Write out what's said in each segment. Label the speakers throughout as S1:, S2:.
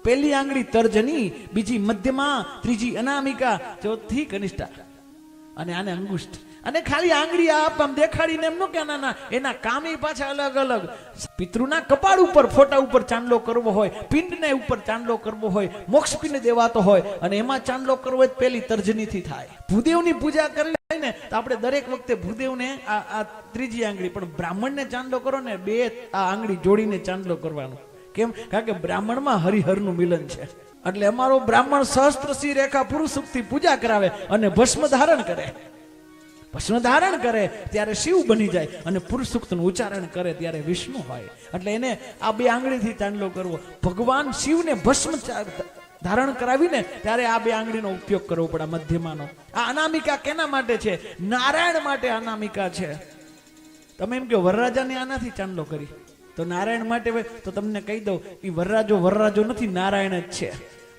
S1: પહેલી આંગળી તર્જની, બીજી મધ્યમા, ત્રીજી અનામિકા, ચોથી કનિષ્ઠા અને આને અંગુષ્ઠ. અને ખાલી આંગળી આમ દેખાડીને એમ નો કે ના, એના કામે પાછા અલગ અલગ. પિતૃના કપાળ ઉપર ફોટા ઉપર ચાંદલો કરવો હોય, પિંડને ઉપર ચાંદલો કરવો હોય, મોક્ષ પિંડ દેવાતો હોય અને એમાં ચાંદલો કરવો હોય પહેલી તર્જનીથી થાય. ભૂદેવની પૂજા કરી ને તો આપણે દરેક વખતે ભૂદેવને આ ત્રીજી આંગળી, પણ બ્રાહ્મણને ચાંદલો કરો ને બે આ આંગળી જોડીને ચાંદલો કરવાનો. કેમ? કારણ કે બ્રાહ્મણમાં હરિહરનું મિલન છે. એટલે અમારો બ્રાહ્મણ સહસ્ત્રશી રેખા પુરુષ સૂક્તથી પૂજા કરાવે અને ભસ્મ ધારણ કરે. ભસ્મ ધારણ કરે ત્યારે શિવ બની જાય અને પુરુષ સૂક્તનું ઉચ્ચારણ કરે ત્યારે વિષ્ણુ હોય. એટલે એને આ બે આંગળીથી ચાંદલો કરવો. ભગવાન શિવને ભસ્મ ધારણ કરાવીને ત્યારે આ બે આંગળીનો ઉપયોગ કરવો પડે, મધ્યમાનો. આ અનામિકા કેના માટે છે? નારાયણ માટે અનામિકા છે. તમે એમ કે વરરાજાને આનાથી ચાંદલો કરી, તો નારાયણ માટે તો તમને કહી દઉં, એ વરરાજો નથી, નારાયણ જ છે.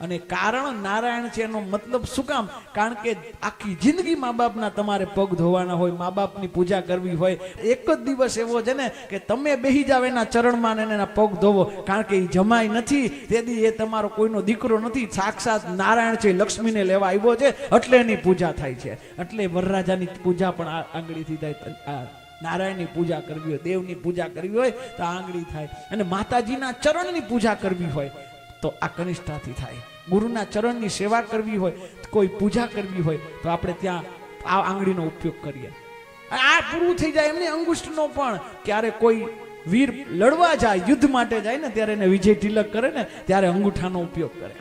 S1: અને કારણ નારાયણ છે એનો મતલબ શું કામ? કારણ કે આખી જિંદગી મા બાપના તમારે પગ ધોવાના હોય, મા બાપની પૂજા કરવી હોય. એક જ દિવસ એવો છે ને કે તમે બેહી જાવ એના ચરણમાં ને એના પગ ધોવો, કારણ કે એ જમાઈ નથી, તેથી એ તમારો કોઈનો દીકરો નથી, સાક્ષાત નારાયણ છે, લક્ષ્મીને લેવા આવ્યો છે, એટલે એની પૂજા થાય છે. એટલે વરરાજાની પૂજા પણ આ આંગળીથી થાય. નારાયણની પૂજા કરવી હોય, દેવની પૂજા કરવી હોય તો આંગળી થાય. અને માતાજીના ચરણની પૂજા કરવી હોય તો આ કનિષ્ઠાથી થાય. ગુરુના ચરણની સેવા કરવી હોય, કોઈ પૂજા કરવી હોય તો આપણે ત્યાં આ આંગળીનો ઉપયોગ કરીએ. આ પૂરું થઈ જાય એમની અંગુષ્ઠનો પણ ક્યારે કોઈ વીર લડવા જાય, યુદ્ધ માટે જાય ને ત્યારે એને વિજય તિલક કરે ને ત્યારે અંગૂઠાનો ઉપયોગ કરે.